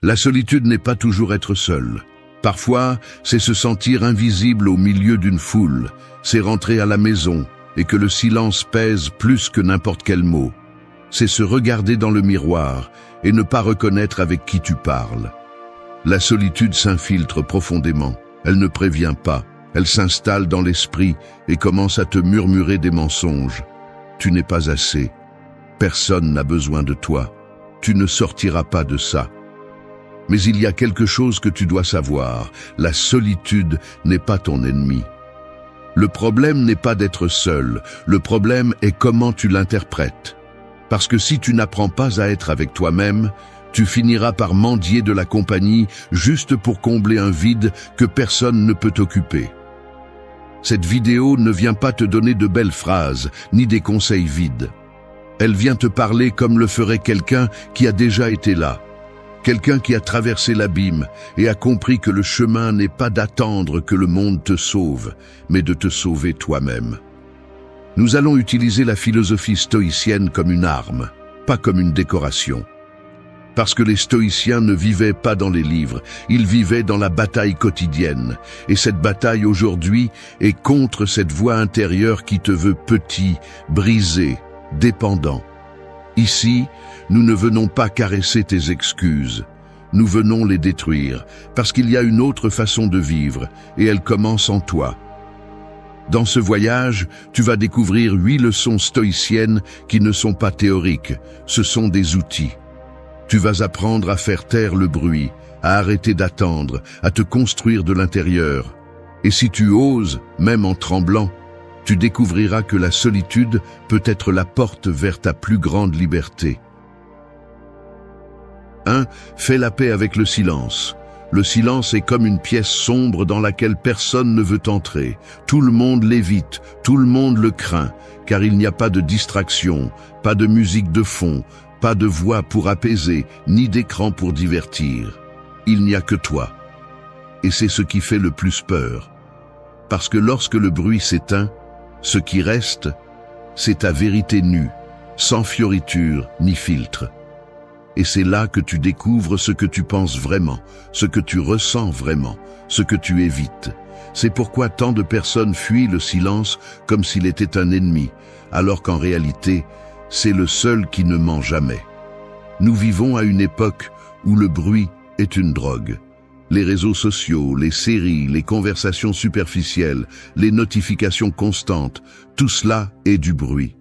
La solitude n'est pas toujours être seul. Parfois, c'est se sentir invisible au milieu d'une foule, c'est rentrer à la maison et que le silence pèse plus que n'importe quel mot. C'est se regarder dans le miroir et ne pas reconnaître avec qui tu parles. La solitude s'infiltre profondément, elle ne prévient pas, elle s'installe dans l'esprit et commence à te murmurer des mensonges. Tu n'es pas assez, personne n'a besoin de toi, tu ne sortiras pas de ça. Mais il y a quelque chose que tu dois savoir, la solitude n'est pas ton ennemi. Le problème n'est pas d'être seul, le problème est comment tu l'interprètes. Parce que si tu n'apprends pas à être avec toi-même, tu finiras par mendier de la compagnie juste pour combler un vide que personne ne peut occuper. Cette vidéo ne vient pas te donner de belles phrases, ni des conseils vides. Elle vient te parler comme le ferait quelqu'un qui a déjà été là. Quelqu'un qui a traversé l'abîme et a compris que le chemin n'est pas d'attendre que le monde te sauve, mais de te sauver toi-même. Nous allons utiliser la philosophie stoïcienne comme une arme, pas comme une décoration. Parce que les stoïciens ne vivaient pas dans les livres, ils vivaient dans la bataille quotidienne. Et cette bataille aujourd'hui est contre cette voix intérieure qui te veut petit, brisé, dépendant. Ici, nous ne venons pas caresser tes excuses, nous venons les détruire, parce qu'il y a une autre façon de vivre, et elle commence en toi. Dans ce voyage, tu vas découvrir 8 leçons stoïciennes qui ne sont pas théoriques, ce sont des outils. Tu vas apprendre à faire taire le bruit, à arrêter d'attendre, à te construire de l'intérieur. Et si tu oses, même en tremblant, tu découvriras que la solitude peut être la porte vers ta plus grande liberté. 1. Fais la paix avec le silence. Le silence est comme une pièce sombre dans laquelle personne ne veut entrer. Tout le monde l'évite, tout le monde le craint, car il n'y a pas de distraction, pas de musique de fond, pas de voix pour apaiser, ni d'écran pour divertir. Il n'y a que toi. Et c'est ce qui fait le plus peur. Parce que lorsque le bruit s'éteint, ce qui reste, c'est ta vérité nue, sans fioriture ni filtre. Et c'est là que tu découvres ce que tu penses vraiment, ce que tu ressens vraiment, ce que tu évites. C'est pourquoi tant de personnes fuient le silence comme s'il était un ennemi, alors qu'en réalité, c'est le seul qui ne ment jamais. Nous vivons à une époque où le bruit est une drogue. Les réseaux sociaux, les séries, les conversations superficielles, les notifications constantes, tout cela est du bruit.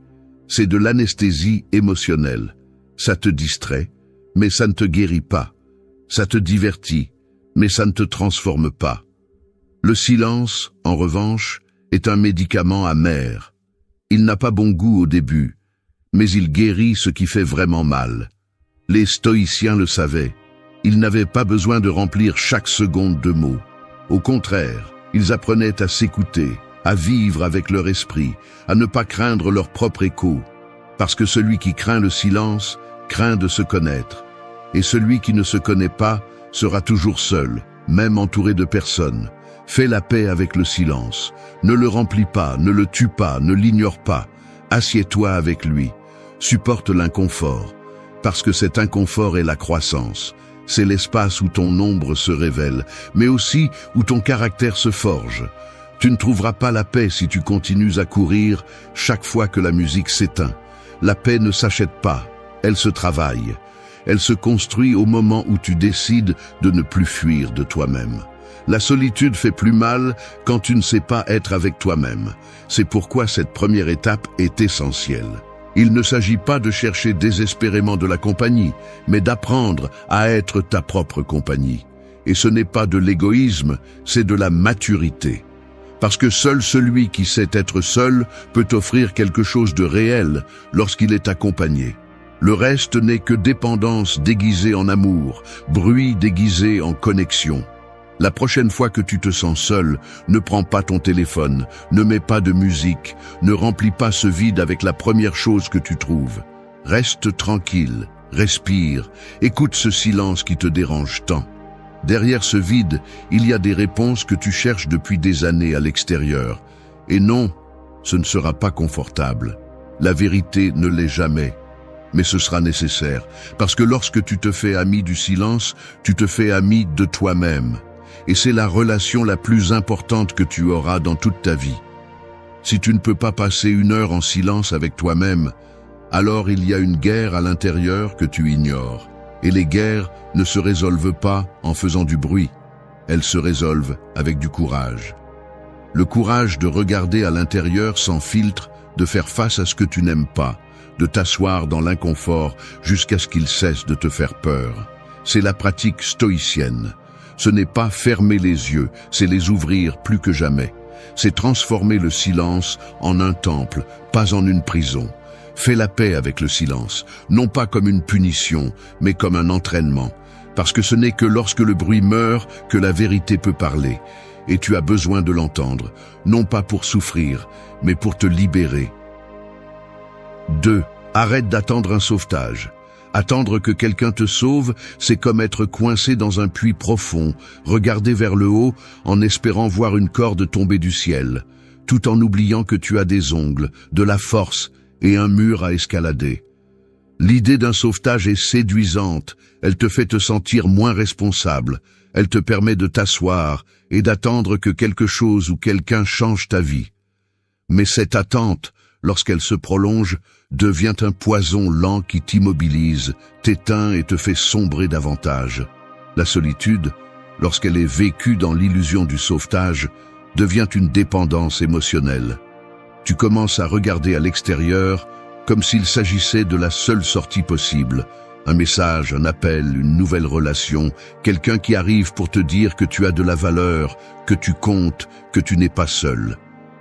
C'est de l'anesthésie émotionnelle. Ça te distrait, mais ça ne te guérit pas. Ça te divertit, mais ça ne te transforme pas. Le silence, en revanche, est un médicament amer. Il n'a pas bon goût au début, mais il guérit ce qui fait vraiment mal. Les stoïciens le savaient. Ils n'avaient pas besoin de remplir chaque seconde de mots. Au contraire, ils apprenaient à s'écouter, à vivre avec leur esprit, à ne pas craindre leur propre écho. Parce que celui qui craint le silence craint de se connaître. Et celui qui ne se connaît pas sera toujours seul, même entouré de personnes. Fais la paix avec le silence. Ne le remplis pas, ne le tue pas, ne l'ignore pas. Assieds-toi avec lui. Supporte l'inconfort. Parce que cet inconfort est la croissance. C'est l'espace où ton ombre se révèle, mais aussi où ton caractère se forge. Tu ne trouveras pas la paix si tu continues à courir chaque fois que la musique s'éteint. La paix ne s'achète pas, elle se travaille. Elle se construit au moment où tu décides de ne plus fuir de toi-même. La solitude fait plus mal quand tu ne sais pas être avec toi-même. C'est pourquoi cette première étape est essentielle. Il ne s'agit pas de chercher désespérément de la compagnie, mais d'apprendre à être ta propre compagnie. Et ce n'est pas de l'égoïsme, c'est de la maturité. Parce que seul celui qui sait être seul peut offrir quelque chose de réel lorsqu'il est accompagné. Le reste n'est que dépendance déguisée en amour, bruit déguisé en connexion. La prochaine fois que tu te sens seul, ne prends pas ton téléphone, ne mets pas de musique, ne remplis pas ce vide avec la première chose que tu trouves. Reste tranquille, respire, écoute ce silence qui te dérange tant. Derrière ce vide, il y a des réponses que tu cherches depuis des années à l'extérieur. Et non, ce ne sera pas confortable. La vérité ne l'est jamais. mais ce sera nécessaire, parce que lorsque tu te fais ami du silence, tu te fais ami de toi-même. Et c'est la relation la plus importante que tu auras dans toute ta vie. Si tu ne peux pas passer 1 heure en silence avec toi-même, alors il y a une guerre à l'intérieur que tu ignores. Et les guerres ne se résolvent pas en faisant du bruit. Elles se résolvent avec du courage. Le courage de regarder à l'intérieur sans filtre, de faire face à ce que tu n'aimes pas, de t'asseoir dans l'inconfort jusqu'à ce qu'il cesse de te faire peur. C'est la pratique stoïcienne. Ce n'est pas fermer les yeux, c'est les ouvrir plus que jamais. C'est transformer le silence en un temple, pas en une prison. Fais la paix avec le silence, non pas comme une punition, mais comme un entraînement. Parce que ce n'est que lorsque le bruit meurt que la vérité peut parler. Et tu as besoin de l'entendre, non pas pour souffrir, mais pour te libérer. 2. Arrête d'attendre un sauvetage. Attendre que quelqu'un te sauve, c'est comme être coincé dans un puits profond, regarder vers le haut en espérant voir une corde tomber du ciel, tout en oubliant que tu as des ongles, de la force et un mur à escalader. L'idée d'un sauvetage est séduisante, elle te fait te sentir moins responsable, elle te permet de t'asseoir et d'attendre que quelque chose ou quelqu'un change ta vie. Mais cette attente, lorsqu'elle se prolonge, devient un poison lent qui t'immobilise, t'éteint et te fait sombrer davantage. La solitude, lorsqu'elle est vécue dans l'illusion du sauvetage, devient une dépendance émotionnelle. Tu commences à regarder à l'extérieur comme s'il s'agissait de la seule sortie possible. Un message, un appel, une nouvelle relation, quelqu'un qui arrive pour te dire que tu as de la valeur, que tu comptes, que tu n'es pas seul.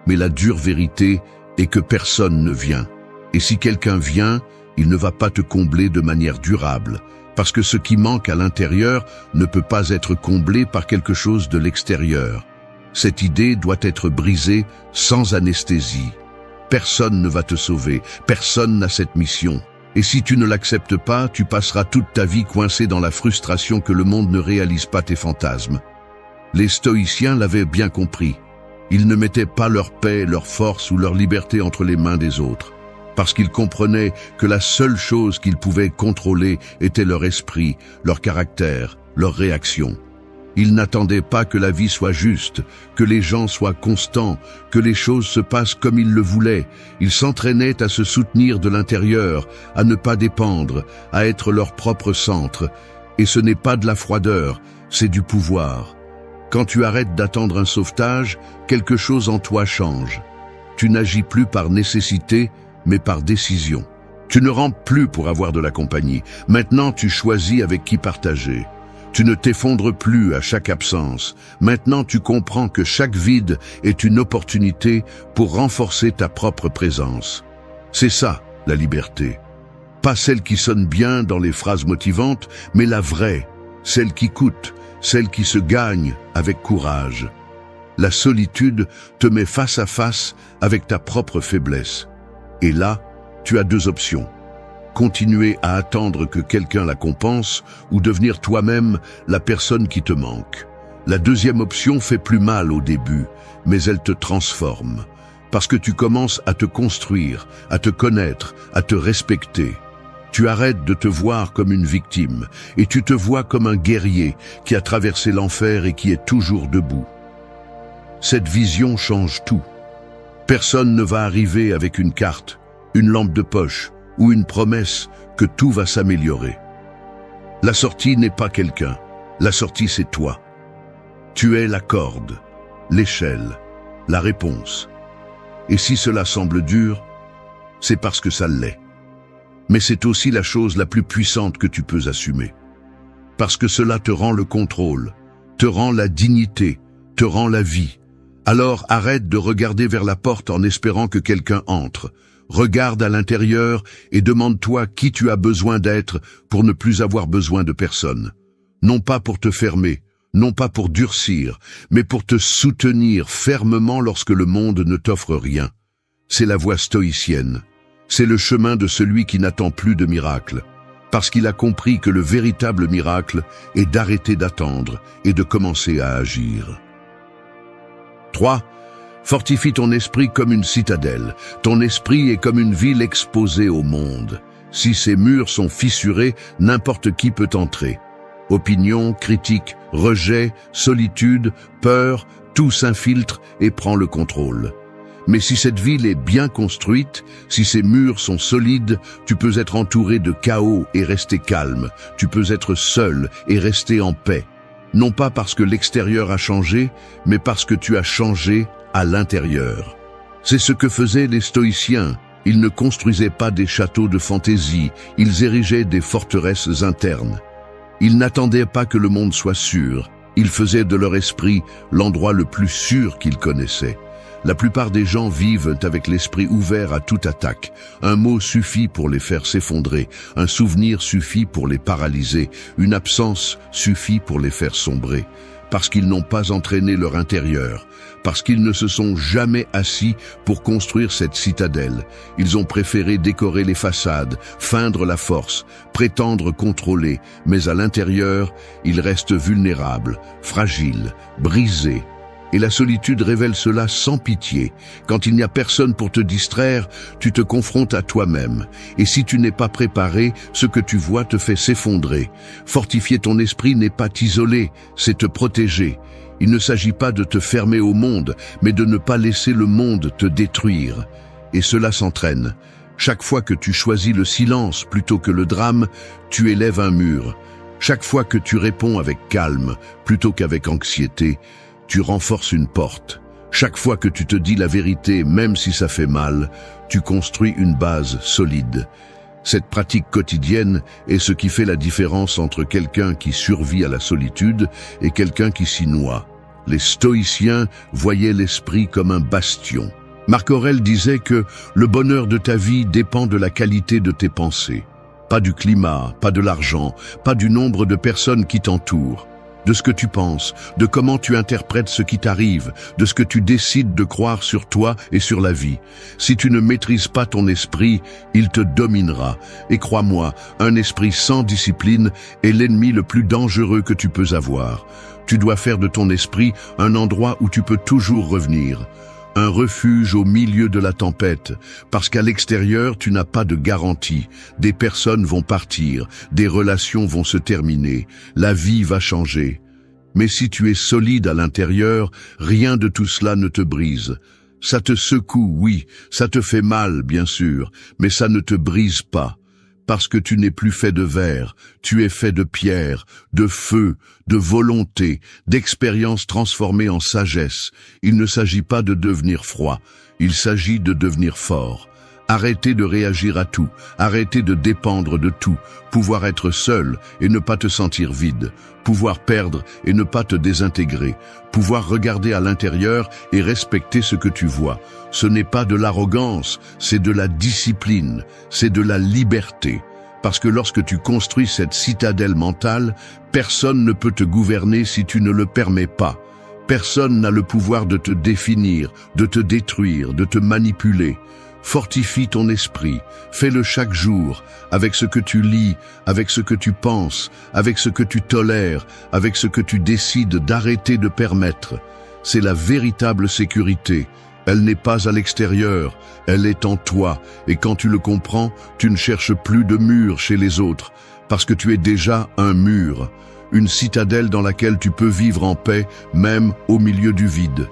Mais la dure vérité est que personne ne vient. Et si quelqu'un vient, il ne va pas te combler de manière durable, parce que ce qui manque à l'intérieur ne peut pas être comblé par quelque chose de l'extérieur. Cette idée doit être brisée sans anesthésie. Personne ne va te sauver, personne n'a cette mission. Et si tu ne l'acceptes pas, tu passeras toute ta vie coincé dans la frustration que le monde ne réalise pas tes fantasmes. Les stoïciens l'avaient bien compris. Ils ne mettaient pas leur paix, leur force ou leur liberté entre les mains des autres, parce qu'ils comprenaient que la seule chose qu'ils pouvaient contrôler était leur esprit, leur caractère, leur réaction. Ils n'attendaient pas que la vie soit juste, que les gens soient constants, que les choses se passent comme ils le voulaient. Ils s'entraînaient à se soutenir de l'intérieur, à ne pas dépendre, à être leur propre centre. Et ce n'est pas de la froideur, c'est du pouvoir. Quand tu arrêtes d'attendre un sauvetage, quelque chose en toi change. Tu n'agis plus par nécessité, mais par décision. Tu ne rampes plus pour avoir de la compagnie. Maintenant, tu choisis avec qui partager. Tu ne t'effondres plus à chaque absence. Maintenant, tu comprends que chaque vide est une opportunité pour renforcer ta propre présence. C'est ça, la liberté. Pas celle qui sonne bien dans les phrases motivantes, mais la vraie, celle qui coûte, celle qui se gagne avec courage. La solitude te met face à face avec ta propre faiblesse. Et là, tu as 2 options. Continuer à attendre que quelqu'un la compense ou devenir toi-même la personne qui te manque. La deuxième option fait plus mal au début, mais elle te transforme. Parce que tu commences à te construire, à te connaître, à te respecter. Tu arrêtes de te voir comme une victime et tu te vois comme un guerrier qui a traversé l'enfer et qui est toujours debout. Cette vision change tout. Personne ne va arriver avec une carte, une lampe de poche ou une promesse que tout va s'améliorer. La sortie n'est pas quelqu'un, la sortie c'est toi. Tu es la corde, l'échelle, la réponse. Et si cela semble dur, c'est parce que ça l'est. Mais c'est aussi la chose la plus puissante que tu peux assumer. Parce que cela te rend le contrôle, te rend la dignité, te rend la vie. Alors arrête de regarder vers la porte en espérant que quelqu'un entre. Regarde à l'intérieur et demande-toi qui tu as besoin d'être pour ne plus avoir besoin de personne. Non pas pour te fermer, non pas pour durcir, mais pour te soutenir fermement lorsque le monde ne t'offre rien. C'est la voie stoïcienne. C'est le chemin de celui qui n'attend plus de miracle, parce qu'il a compris que le véritable miracle est d'arrêter d'attendre et de commencer à agir. 3. Fortifie ton esprit comme une citadelle. Ton esprit est comme une ville exposée au monde. Si ces murs sont fissurés, n'importe qui peut entrer. Opinion, critique, rejet, solitude, peur, tout s'infiltre et prend le contrôle. Mais si cette ville est bien construite, si ces murs sont solides, tu peux être entouré de chaos et rester calme. Tu peux être seul et rester en paix. Non pas parce que l'extérieur a changé, mais parce que tu as changé à l'intérieur. C'est ce que faisaient les stoïciens. Ils ne construisaient pas des châteaux de fantaisie, ils érigeaient des forteresses internes. Ils n'attendaient pas que le monde soit sûr, ils faisaient de leur esprit l'endroit le plus sûr qu'ils connaissaient. La plupart des gens vivent avec l'esprit ouvert à toute attaque. Un mot suffit pour les faire s'effondrer, un souvenir suffit pour les paralyser, une absence suffit pour les faire sombrer. Parce qu'ils n'ont pas entraîné leur intérieur, parce qu'ils ne se sont jamais assis pour construire cette citadelle. Ils ont préféré décorer les façades, feindre la force, prétendre contrôler, mais à l'intérieur, ils restent vulnérables, fragiles, brisés. Et la solitude révèle cela sans pitié. Quand il n'y a personne pour te distraire, tu te confrontes à toi-même. Et si tu n'es pas préparé, ce que tu vois te fait s'effondrer. Fortifier ton esprit n'est pas t'isoler, c'est te protéger. Il ne s'agit pas de te fermer au monde, mais de ne pas laisser le monde te détruire. Et cela s'entraîne. Chaque fois que tu choisis le silence plutôt que le drame, tu élèves un mur. Chaque fois que tu réponds avec calme plutôt qu'avec anxiété, tu renforces une porte. Chaque fois que tu te dis la vérité, même si ça fait mal, tu construis une base solide. Cette pratique quotidienne est ce qui fait la différence entre quelqu'un qui survit à la solitude et quelqu'un qui s'y noie. Les stoïciens voyaient l'esprit comme un bastion. Marc Aurèle disait que le bonheur de ta vie dépend de la qualité de tes pensées. Pas du climat, pas de l'argent, pas du nombre de personnes qui t'entourent. De ce que tu penses, de comment tu interprètes ce qui t'arrive, de ce que tu décides de croire sur toi et sur la vie. Si tu ne maîtrises pas ton esprit, il te dominera. Et crois-moi, un esprit sans discipline est l'ennemi le plus dangereux que tu peux avoir. Tu dois faire de ton esprit un endroit où tu peux toujours revenir. Un refuge au milieu de la tempête, parce qu'à l'extérieur, tu n'as pas de garantie. Des personnes vont partir, des relations vont se terminer, la vie va changer. Mais si tu es solide à l'intérieur, rien de tout cela ne te brise. Ça te secoue, oui, ça te fait mal, bien sûr, mais ça ne te brise pas. Parce que tu n'es plus fait de verre, tu es fait de pierre, de feu, de volonté, d'expérience transformée en sagesse. Il ne s'agit pas de devenir froid, il s'agit de devenir fort. Arrêtez de réagir à tout, arrêtez de dépendre de tout, pouvoir être seul et ne pas te sentir vide, pouvoir perdre et ne pas te désintégrer, pouvoir regarder à l'intérieur et respecter ce que tu vois. Ce n'est pas de l'arrogance, c'est de la discipline, c'est de la liberté. Parce que lorsque tu construis cette citadelle mentale, personne ne peut te gouverner si tu ne le permets pas. Personne n'a le pouvoir de te définir, de te détruire, de te manipuler. Fortifie ton esprit, fais-le chaque jour, avec ce que tu lis, avec ce que tu penses, avec ce que tu tolères, avec ce que tu décides d'arrêter de permettre. C'est la véritable sécurité. Elle n'est pas à l'extérieur, elle est en toi, et quand tu le comprends, tu ne cherches plus de mur chez les autres, parce que tu es déjà un mur, une citadelle dans laquelle tu peux vivre en paix, même au milieu du vide.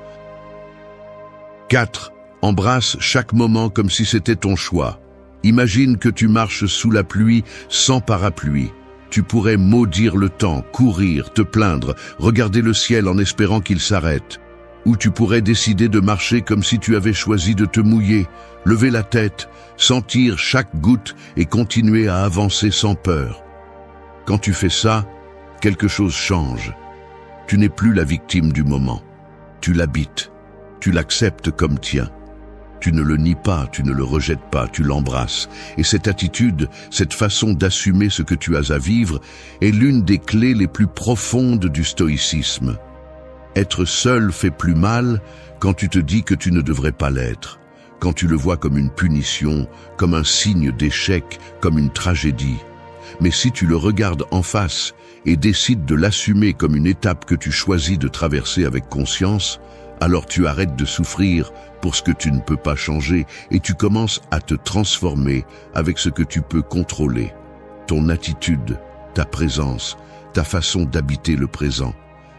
4. Embrasse chaque moment comme si c'était ton choix. Imagine que tu marches sous la pluie sans parapluie. Tu pourrais maudire le temps, courir, te plaindre, regarder le ciel en espérant qu'il s'arrête. Ou tu pourrais décider de marcher comme si tu avais choisi de te mouiller, lever la tête, sentir chaque goutte et continuer à avancer sans peur. Quand tu fais ça, quelque chose change. Tu n'es plus la victime du moment. Tu l'habites. Tu l'acceptes comme tien. Tu ne le nies pas, tu ne le rejettes pas, tu l'embrasses. Et cette attitude, cette façon d'assumer ce que tu as à vivre, est l'une des clés les plus profondes du stoïcisme. Être seul fait plus mal quand tu te dis que tu ne devrais pas l'être, quand tu le vois comme une punition, comme un signe d'échec, comme une tragédie. Mais si tu le regardes en face et décides de l'assumer comme une étape que tu choisis de traverser avec conscience, Alors tu arrêtes de souffrir pour ce que tu ne peux pas changer et tu commences à te transformer avec ce que tu peux contrôler. Ton attitude, ta présence, ta façon d'habiter le présent.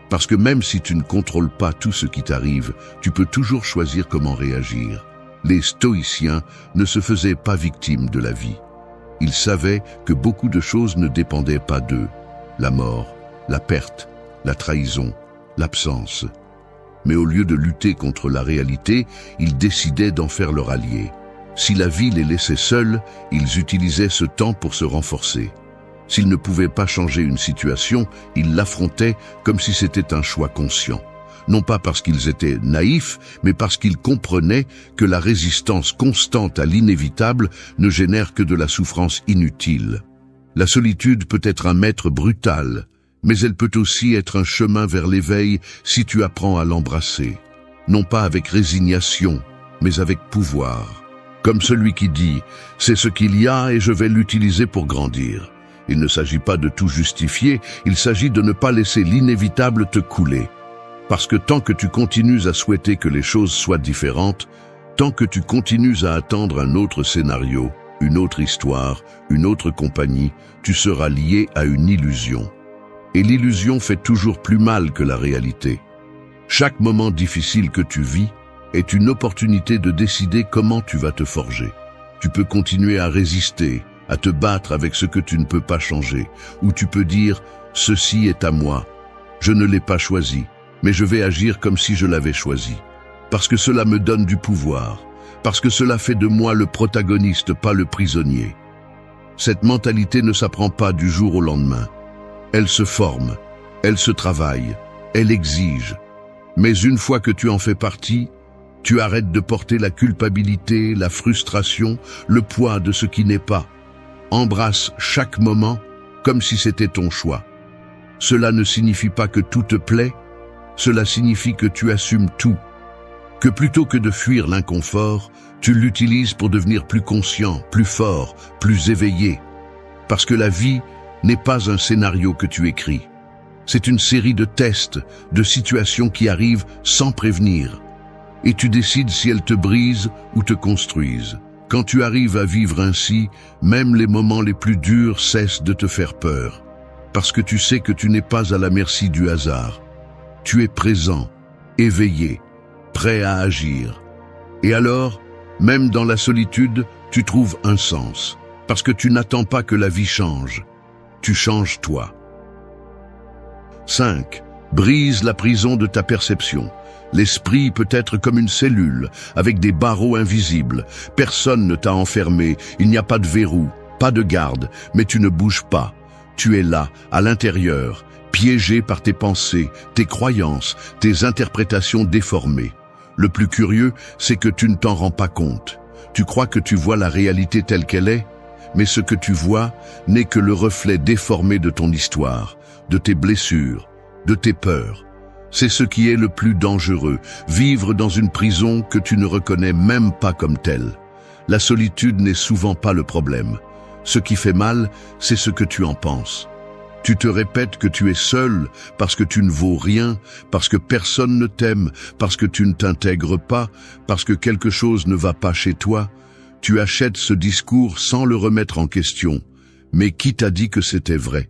Parce que même si tu ne contrôles pas tout ce qui t'arrive, tu peux toujours choisir comment réagir. Les stoïciens ne se faisaient pas victimes de la vie. Ils savaient que beaucoup de choses ne dépendaient pas d'eux. La mort, la perte, la trahison, l'absence. Mais au lieu de lutter contre la réalité, ils décidaient d'en faire leur allié. Si la vie les laissait seuls, ils utilisaient ce temps pour se renforcer. S'ils ne pouvaient pas changer une situation, ils l'affrontaient comme si c'était un choix conscient. Non pas parce qu'ils étaient naïfs, mais parce qu'ils comprenaient que la résistance constante à l'inévitable ne génère que de la souffrance inutile. La solitude peut être un maître brutal, mais elle peut aussi être un chemin vers l'éveil si tu apprends à l'embrasser. Non pas avec résignation, mais avec pouvoir. Comme celui qui dit « c'est ce qu'il y a et je vais l'utiliser pour grandir ». Il ne s'agit pas de tout justifier, il s'agit de ne pas laisser l'inévitable te couler. Parce que tant que tu continues à souhaiter que les choses soient différentes, tant que tu continues à attendre un autre scénario, une autre histoire, une autre compagnie, tu seras lié à une illusion. Et l'illusion fait toujours plus mal que la réalité. Chaque moment difficile que tu vis est une opportunité de décider comment tu vas te forger. Tu peux continuer à résister, à te battre avec ce que tu ne peux pas changer, ou tu peux dire « ceci est à moi, je ne l'ai pas choisi, mais je vais agir comme si je l'avais choisi, parce que cela me donne du pouvoir, parce que cela fait de moi le protagoniste, pas le prisonnier. » Cette mentalité ne s'apprend pas du jour au lendemain. Elle se forme, elle se travaille, elle exige. Mais une fois que tu en fais partie, tu arrêtes de porter la culpabilité, la frustration, le poids de ce qui n'est pas. Embrasse chaque moment comme si c'était ton choix. Cela ne signifie pas que tout te plaît, cela signifie que tu assumes tout. Que plutôt que de fuir l'inconfort, tu l'utilises pour devenir plus conscient, plus fort, plus éveillé. Parce que la vie n'est pas un scénario que tu écris. C'est une série de tests, de situations qui arrivent sans prévenir. Et tu décides si elles te brisent ou te construisent. Quand tu arrives à vivre ainsi, même les moments les plus durs cessent de te faire peur. Parce que tu sais que tu n'es pas à la merci du hasard. Tu es présent, éveillé, prêt à agir. Et alors, même dans la solitude, tu trouves un sens. Parce que tu n'attends pas que la vie change. Tu changes toi. 5. Brise la prison de ta perception. L'esprit peut être comme une cellule, avec des barreaux invisibles. Personne ne t'a enfermé, il n'y a pas de verrou, pas de garde, mais tu ne bouges pas. Tu es là, à l'intérieur, piégé par tes pensées, tes croyances, tes interprétations déformées. Le plus curieux, c'est que tu ne t'en rends pas compte. Tu crois que tu vois la réalité telle qu'elle est, mais ce que tu vois n'est que le reflet déformé de ton histoire, de tes blessures, de tes peurs. C'est ce qui est le plus dangereux, vivre dans une prison que tu ne reconnais même pas comme telle. La solitude n'est souvent pas le problème. Ce qui fait mal, c'est ce que tu en penses. Tu te répètes que tu es seul parce que tu ne vaux rien, parce que personne ne t'aime, parce que tu ne t'intègres pas, parce que quelque chose ne va pas chez toi. Tu achètes ce discours sans le remettre en question. Mais qui t'a dit que c'était vrai?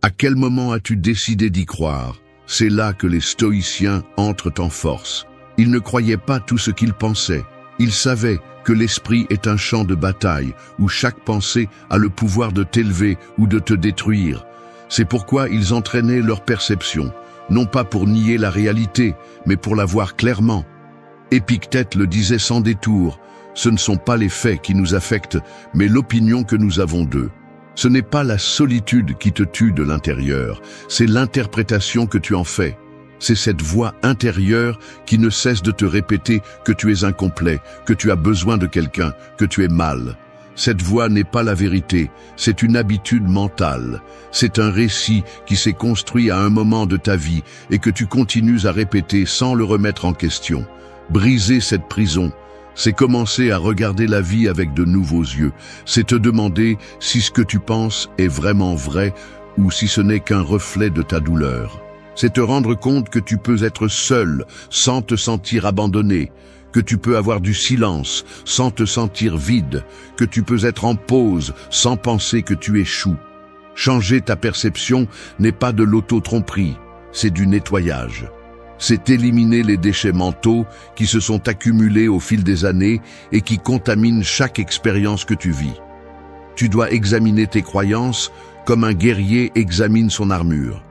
À quel moment as-tu décidé d'y croire? C'est là que les stoïciens entrent en force. Ils ne croyaient pas tout ce qu'ils pensaient. Ils savaient que l'esprit est un champ de bataille où chaque pensée a le pouvoir de t'élever ou de te détruire. C'est pourquoi ils entraînaient leur perception, non pas pour nier la réalité, mais pour la voir clairement. Épictète le disait sans détour, ce ne sont pas les faits qui nous affectent, mais l'opinion que nous avons d'eux. Ce n'est pas la solitude qui te tue de l'intérieur, c'est l'interprétation que tu en fais. C'est cette voix intérieure qui ne cesse de te répéter que tu es incomplet, que tu as besoin de quelqu'un, que tu es mal. Cette voix n'est pas la vérité, c'est une habitude mentale. C'est un récit qui s'est construit à un moment de ta vie et que tu continues à répéter sans le remettre en question. Briser cette prison, c'est commencer à regarder la vie avec de nouveaux yeux. C'est te demander si ce que tu penses est vraiment vrai ou si ce n'est qu'un reflet de ta douleur. C'est te rendre compte que tu peux être seul sans te sentir abandonné, que tu peux avoir du silence sans te sentir vide, que tu peux être en pause sans penser que tu échoues. Changer ta perception n'est pas de l'auto-tromperie, c'est du nettoyage. C'est éliminer les déchets mentaux qui se sont accumulés au fil des années et qui contaminent chaque expérience que tu vis. Tu dois examiner tes croyances comme un guerrier examine son armure.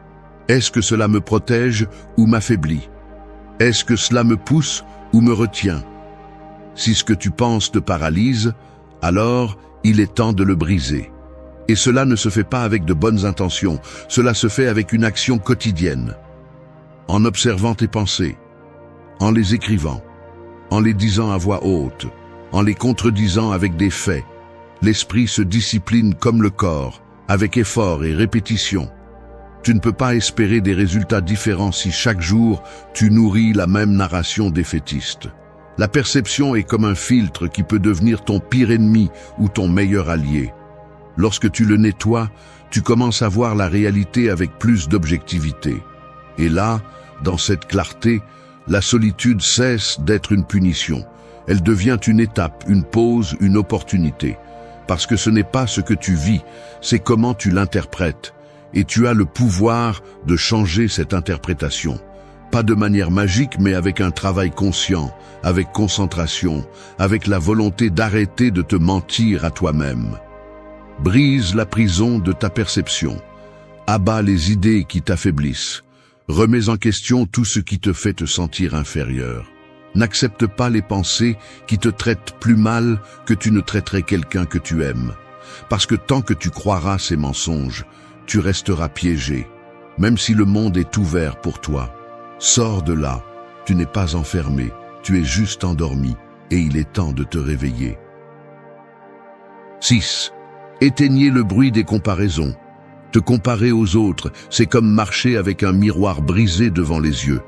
Est-ce que cela me protège ou m'affaiblit? Est-ce que cela me pousse ou me retient? Si ce que tu penses te paralyse, alors il est temps de le briser. Et cela ne se fait pas avec de bonnes intentions, cela se fait avec une action quotidienne. En observant tes pensées, en les écrivant, en les disant à voix haute, en les contredisant avec des faits, l'esprit se discipline comme le corps, avec effort et répétition. Tu ne peux pas espérer des résultats différents si chaque jour tu nourris la même narration défaitiste. La perception est comme un filtre qui peut devenir ton pire ennemi ou ton meilleur allié. Lorsque tu le nettoies, tu commences à voir la réalité avec plus d'objectivité. Et là, dans cette clarté, la solitude cesse d'être une punition. Elle devient une étape, une pause, une opportunité. Parce que ce n'est pas ce que tu vis, c'est comment tu l'interprètes. Et tu as le pouvoir de changer cette interprétation. Pas de manière magique, mais avec un travail conscient, avec concentration, avec la volonté d'arrêter de te mentir à toi-même. Brise la prison de ta perception. Abat les idées qui t'affaiblissent. Remets en question tout ce qui te fait te sentir inférieur. N'accepte pas les pensées qui te traitent plus mal que tu ne traiterais quelqu'un que tu aimes. Parce que tant que tu croiras ces mensonges, tu resteras piégé, même si le monde est ouvert pour toi. Sors de là, tu n'es pas enfermé, tu es juste endormi, et il est temps de te réveiller. 6. Éteignez le bruit des comparaisons. Te comparer aux autres, c'est comme marcher avec un miroir brisé devant les yeux.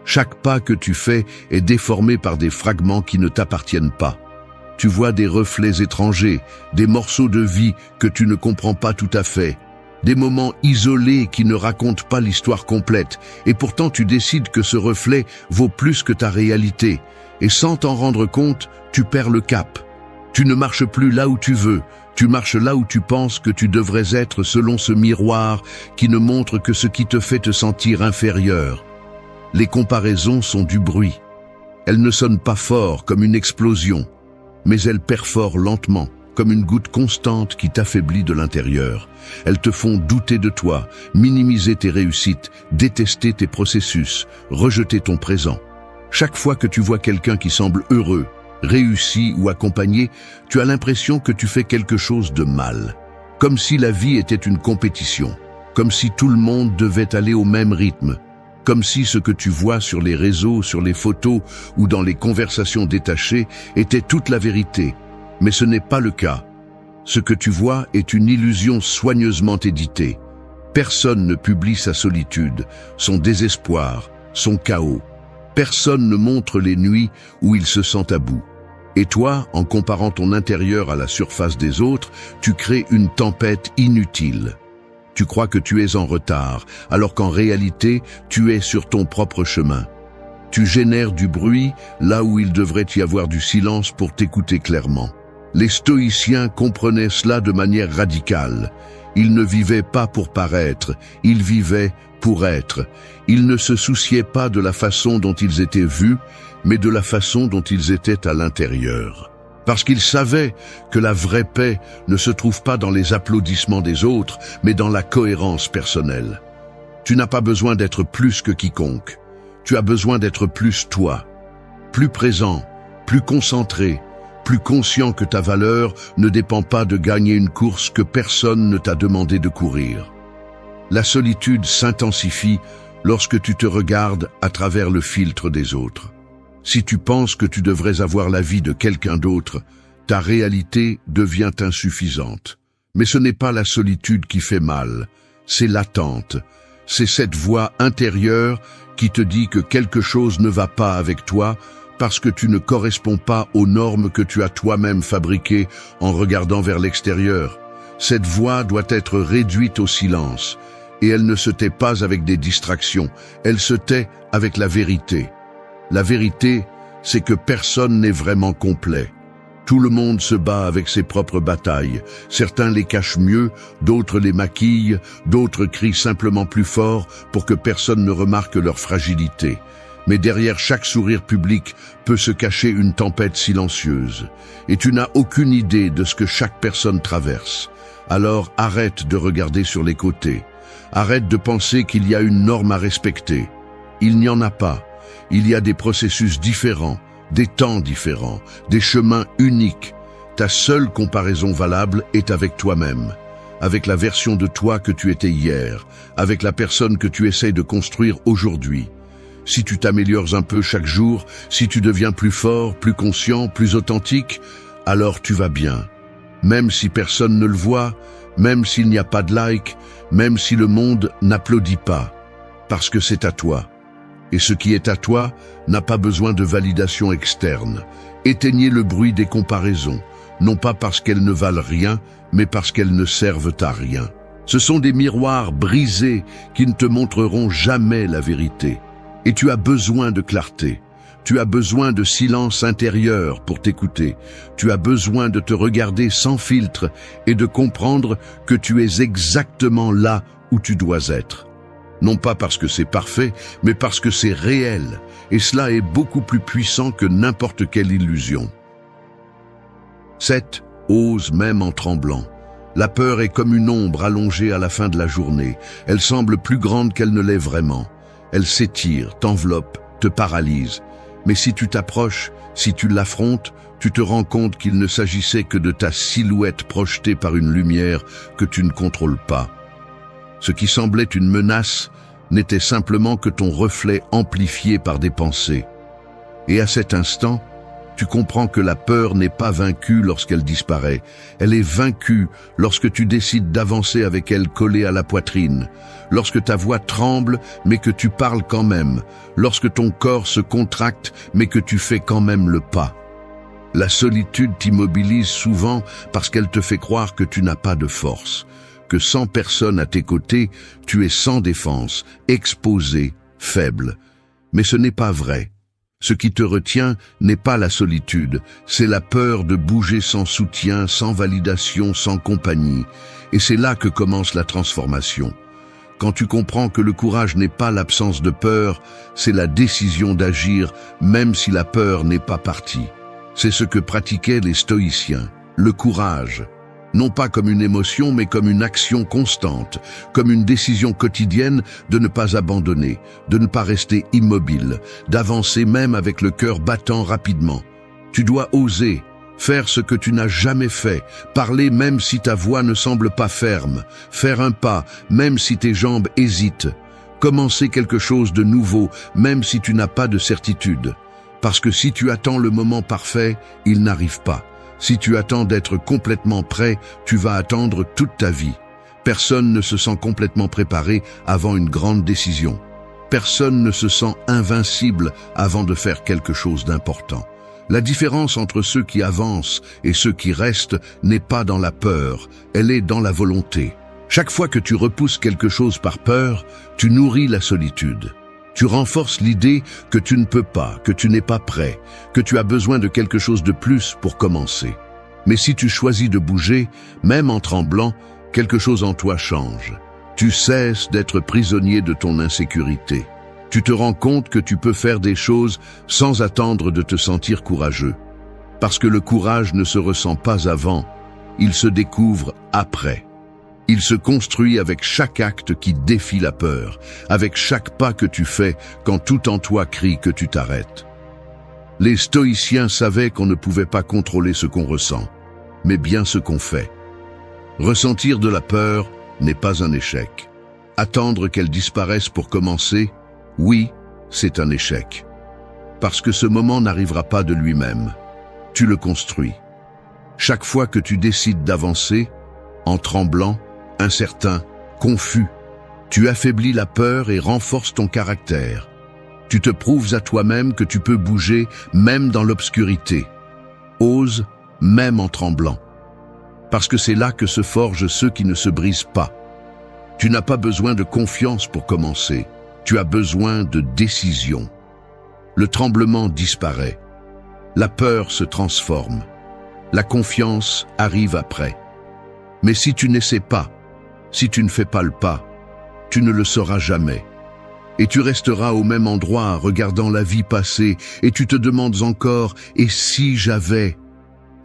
Chaque pas que tu fais est déformé par des fragments qui ne t'appartiennent pas. Tu vois des reflets étrangers, des morceaux de vie que tu ne comprends pas tout à fait, des moments isolés qui ne racontent pas l'histoire complète, et pourtant tu décides que ce reflet vaut plus que ta réalité, et sans t'en rendre compte, tu perds le cap. Tu ne marches plus là où tu veux, tu marches là où tu penses que tu devrais être selon ce miroir qui ne montre que ce qui te fait te sentir inférieur. Les comparaisons sont du bruit. Elles ne sonnent pas fort comme une explosion, mais elles perforent lentement, comme une goutte constante qui t'affaiblit de l'intérieur. Elles te font douter de toi, minimiser tes réussites, détester tes processus, rejeter ton présent. Chaque fois que tu vois quelqu'un qui semble heureux, réussi ou accompagné, tu as l'impression que tu fais quelque chose de mal. Comme si la vie était une compétition, comme si tout le monde devait aller au même rythme, comme si ce que tu vois sur les réseaux, sur les photos ou dans les conversations détachées était toute la vérité. Mais ce n'est pas le cas. Ce que tu vois est une illusion soigneusement éditée. Personne ne publie sa solitude, son désespoir, son chaos. Personne ne montre les nuits où il se sent à bout. Et toi, en comparant ton intérieur à la surface des autres, tu crées une tempête inutile. Tu crois que tu es en retard, alors qu'en réalité, tu es sur ton propre chemin. Tu génères du bruit là où il devrait y avoir du silence pour t'écouter clairement. Les stoïciens comprenaient cela de manière radicale. Ils ne vivaient pas pour paraître, ils vivaient pour être. Ils ne se souciaient pas de la façon dont ils étaient vus, mais de la façon dont ils étaient à l'intérieur. Parce qu'ils savaient que la vraie paix ne se trouve pas dans les applaudissements des autres, mais dans la cohérence personnelle. Tu n'as pas besoin d'être plus que quiconque. Tu as besoin d'être plus toi, plus présent, plus concentré, plus conscient que ta valeur ne dépend pas de gagner une course que personne ne t'a demandé de courir. La solitude s'intensifie lorsque tu te regardes à travers le filtre des autres. Si tu penses que tu devrais avoir la vie de quelqu'un d'autre, ta réalité devient insuffisante. Mais ce n'est pas la solitude qui fait mal, c'est l'attente. C'est cette voix intérieure qui te dit que quelque chose ne va pas avec toi parce que tu ne corresponds pas aux normes que tu as toi-même fabriquées en regardant vers l'extérieur. Cette voix doit être réduite au silence. Et elle ne se tait pas avec des distractions, elle se tait avec la vérité. La vérité, c'est que personne n'est vraiment complet. Tout le monde se bat avec ses propres batailles. Certains les cachent mieux, d'autres les maquillent, d'autres crient simplement plus fort pour que personne ne remarque leur fragilité. Mais derrière chaque sourire public peut se cacher une tempête silencieuse. Et tu n'as aucune idée de ce que chaque personne traverse. Alors arrête de regarder sur les côtés. Arrête de penser qu'il y a une norme à respecter. Il n'y en a pas. Il y a des processus différents, des temps différents, des chemins uniques. Ta seule comparaison valable est avec toi-même, avec la version de toi que tu étais hier, avec la personne que tu essaies de construire aujourd'hui. Si tu t'améliores un peu chaque jour, si tu deviens plus fort, plus conscient, plus authentique, alors tu vas bien. Même si personne ne le voit, même s'il n'y a pas de like, même si le monde n'applaudit pas, parce que c'est à toi. Et ce qui est à toi n'a pas besoin de validation externe. Éteignez le bruit des comparaisons, non pas parce qu'elles ne valent rien, mais parce qu'elles ne servent à rien. Ce sont des miroirs brisés qui ne te montreront jamais la vérité. Et tu as besoin de clarté. Tu as besoin de silence intérieur pour t'écouter. Tu as besoin de te regarder sans filtre et de comprendre que tu es exactement là où tu dois être. Non pas parce que c'est parfait, mais parce que c'est réel. Et cela est beaucoup plus puissant que n'importe quelle illusion. 7. Ose même en tremblant. La peur est comme une ombre allongée à la fin de la journée. Elle semble plus grande qu'elle ne l'est vraiment. Elle s'étire, t'enveloppe, te paralyse. Mais si tu t'approches, si tu l'affrontes, tu te rends compte qu'il ne s'agissait que de ta silhouette projetée par une lumière que tu ne contrôles pas. Ce qui semblait une menace n'était simplement que ton reflet amplifié par des pensées. Et à cet instant, tu comprends que la peur n'est pas vaincue lorsqu'elle disparaît. Elle est vaincue lorsque tu décides d'avancer avec elle collée à la poitrine, lorsque ta voix tremble mais que tu parles quand même, lorsque ton corps se contracte mais que tu fais quand même le pas. La solitude t'immobilise souvent parce qu'elle te fait croire que tu n'as pas de force, que sans personne à tes côtés, tu es sans défense, exposé, faible. Mais ce n'est pas vrai. Ce qui te retient n'est pas la solitude, c'est la peur de bouger sans soutien, sans validation, sans compagnie. Et c'est là que commence la transformation. Quand tu comprends que le courage n'est pas l'absence de peur, c'est la décision d'agir, même si la peur n'est pas partie. C'est ce que pratiquaient les stoïciens, le courage. Non pas comme une émotion, mais comme une action constante, comme une décision quotidienne de ne pas abandonner, de ne pas rester immobile, d'avancer même avec le cœur battant rapidement. Tu dois oser, faire ce que tu n'as jamais fait, parler même si ta voix ne semble pas ferme, faire un pas même si tes jambes hésitent, commencer quelque chose de nouveau même si tu n'as pas de certitude. Parce que si tu attends le moment parfait, il n'arrive pas. Si tu attends d'être complètement prêt, tu vas attendre toute ta vie. Personne ne se sent complètement préparé avant une grande décision. Personne ne se sent invincible avant de faire quelque chose d'important. La différence entre ceux qui avancent et ceux qui restent n'est pas dans la peur, elle est dans la volonté. Chaque fois que tu repousses quelque chose par peur, tu nourris la solitude. Tu renforces l'idée que tu ne peux pas, que tu n'es pas prêt, que tu as besoin de quelque chose de plus pour commencer. Mais si tu choisis de bouger, même en tremblant, quelque chose en toi change. Tu cesses d'être prisonnier de ton insécurité. Tu te rends compte que tu peux faire des choses sans attendre de te sentir courageux. Parce que le courage ne se ressent pas avant, il se découvre après. Il se construit avec chaque acte qui défie la peur, avec chaque pas que tu fais quand tout en toi crie que tu t'arrêtes. Les stoïciens savaient qu'on ne pouvait pas contrôler ce qu'on ressent, mais bien ce qu'on fait. Ressentir de la peur n'est pas un échec. Attendre qu'elle disparaisse pour commencer, oui, c'est un échec. Parce que ce moment n'arrivera pas de lui-même. Tu le construis. Chaque fois que tu décides d'avancer, en tremblant, incertain, confus, tu affaiblis la peur et renforces ton caractère. Tu te prouves à toi-même que tu peux bouger même dans l'obscurité. Ose même en tremblant. Parce que c'est là que se forgent ceux qui ne se brisent pas. Tu n'as pas besoin de confiance pour commencer. Tu as besoin de décision. Le tremblement disparaît. La peur se transforme. La confiance arrive après. Mais si tu n'essaies pas, si tu ne fais pas le pas, tu ne le sauras jamais. Et tu resteras au même endroit, regardant la vie passer, et tu te demandes encore « et si j'avais ?»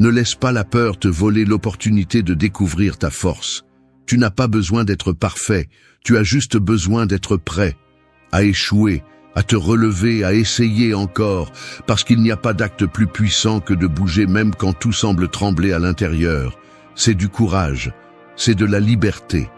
Ne laisse pas la peur te voler l'opportunité de découvrir ta force. Tu n'as pas besoin d'être parfait, tu as juste besoin d'être prêt à échouer, à te relever, à essayer encore, parce qu'il n'y a pas d'acte plus puissant que de bouger même quand tout semble trembler à l'intérieur. C'est du courage, c'est de la liberté.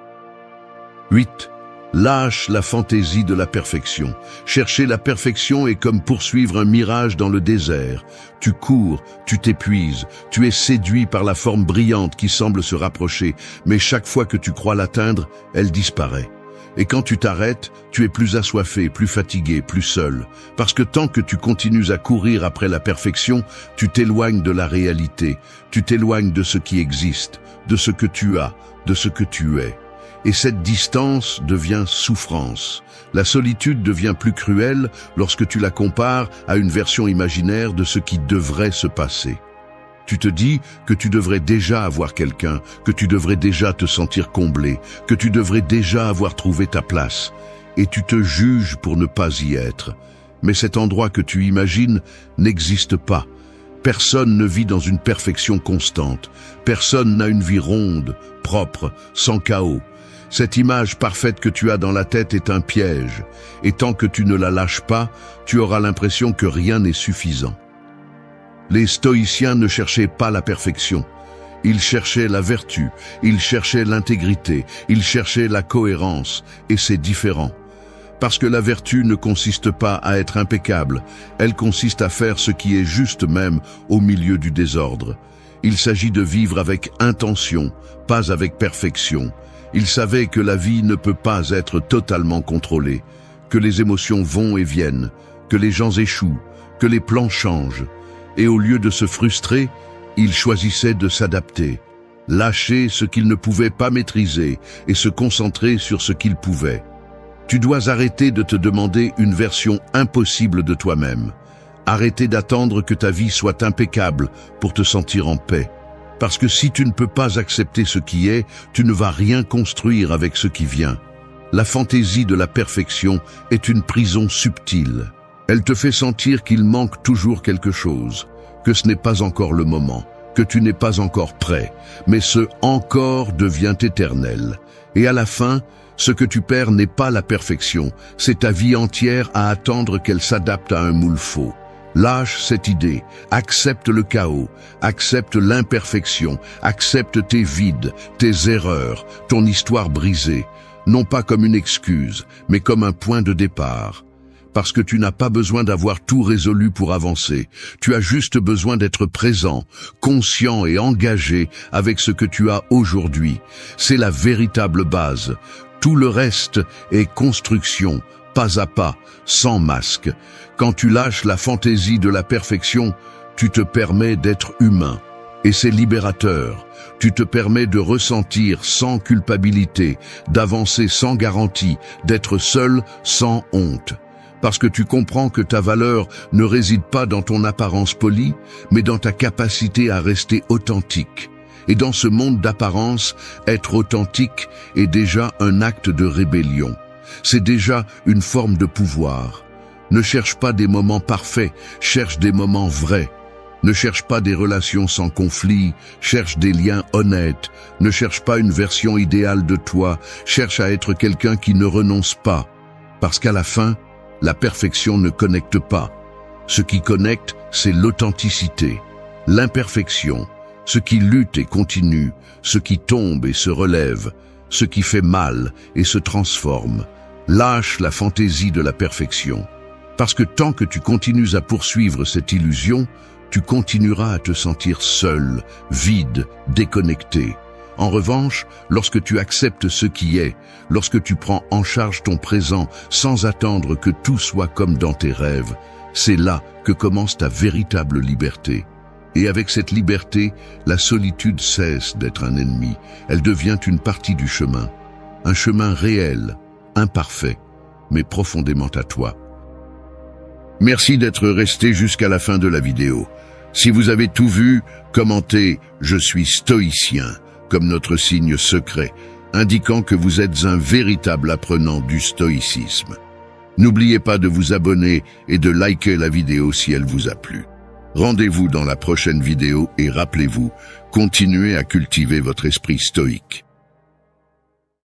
8. Lâche la fantaisie de la perfection. Chercher la perfection est comme poursuivre un mirage dans le désert. Tu cours, tu t'épuises, tu es séduit par la forme brillante qui semble se rapprocher, mais chaque fois que tu crois l'atteindre, elle disparaît. Et quand tu t'arrêtes, tu es plus assoiffé, plus fatigué, plus seul. Parce que tant que tu continues à courir après la perfection, tu t'éloignes de la réalité, tu t'éloignes de ce qui existe, de ce que tu as, de ce que tu es. Et cette distance devient souffrance. La solitude devient plus cruelle lorsque tu la compares à une version imaginaire de ce qui devrait se passer. Tu te dis que tu devrais déjà avoir quelqu'un, que tu devrais déjà te sentir comblé, que tu devrais déjà avoir trouvé ta place. Et tu te juges pour ne pas y être. Mais cet endroit que tu imagines n'existe pas. Personne ne vit dans une perfection constante. Personne n'a une vie ronde, propre, sans chaos. Cette image parfaite que tu as dans la tête est un piège, et tant que tu ne la lâches pas, tu auras l'impression que rien n'est suffisant. Les stoïciens ne cherchaient pas la perfection. Ils cherchaient la vertu, ils cherchaient l'intégrité, ils cherchaient la cohérence, et c'est différent. Parce que la vertu ne consiste pas à être impeccable, elle consiste à faire ce qui est juste même au milieu du désordre. Il s'agit de vivre avec intention, pas avec perfection. Il savait que la vie ne peut pas être totalement contrôlée, que les émotions vont et viennent, que les gens échouent, que les plans changent. Et au lieu de se frustrer, il choisissait de s'adapter, lâcher ce qu'il ne pouvait pas maîtriser et se concentrer sur ce qu'il pouvait. Tu dois arrêter de te demander une version impossible de toi-même. Arrêter d'attendre que ta vie soit impeccable pour te sentir en paix. Parce que si tu ne peux pas accepter ce qui est, tu ne vas rien construire avec ce qui vient. La fantaisie de la perfection est une prison subtile. Elle te fait sentir qu'il manque toujours quelque chose, que ce n'est pas encore le moment, que tu n'es pas encore prêt, mais ce « encore » devient éternel. Et à la fin, ce que tu perds n'est pas la perfection, c'est ta vie entière à attendre qu'elle s'adapte à un moule faux. Lâche cette idée, accepte le chaos, accepte l'imperfection, accepte tes vides, tes erreurs, ton histoire brisée, non pas comme une excuse, mais comme un point de départ. Parce que tu n'as pas besoin d'avoir tout résolu pour avancer, tu as juste besoin d'être présent, conscient et engagé avec ce que tu as aujourd'hui. C'est la véritable base. Tout le reste est construction, pas à pas, sans masque. Quand tu lâches la fantaisie de la perfection, tu te permets d'être humain. Et c'est libérateur. Tu te permets de ressentir sans culpabilité, d'avancer sans garantie, d'être seul sans honte. Parce que tu comprends que ta valeur ne réside pas dans ton apparence polie, mais dans ta capacité à rester authentique. Et dans ce monde d'apparence, être authentique est déjà un acte de rébellion. C'est déjà une forme de pouvoir. Ne cherche pas des moments parfaits, cherche des moments vrais. Ne cherche pas des relations sans conflit, cherche des liens honnêtes. Ne cherche pas une version idéale de toi, cherche à être quelqu'un qui ne renonce pas. Parce qu'à la fin, la perfection ne connecte pas. Ce qui connecte, c'est l'authenticité, l'imperfection, ce qui lutte et continue, ce qui tombe et se relève, ce qui fait mal et se transforme. Lâche la fantaisie de la perfection. Parce que tant que tu continues à poursuivre cette illusion, tu continueras à te sentir seul, vide, déconnecté. En revanche, lorsque tu acceptes ce qui est, lorsque tu prends en charge ton présent sans attendre que tout soit comme dans tes rêves, c'est là que commence ta véritable liberté. Et avec cette liberté, la solitude cesse d'être un ennemi, elle devient une partie du chemin. un chemin réel, imparfait, mais profondément à toi. Merci d'être resté jusqu'à la fin de la vidéo. Si vous avez tout vu, commentez « Je suis stoïcien » comme notre signe secret, indiquant que vous êtes un véritable apprenant du stoïcisme. N'oubliez pas de vous abonner et de liker la vidéo si elle vous a plu. Rendez-vous dans la prochaine vidéo et rappelez-vous, continuez à cultiver votre esprit stoïque.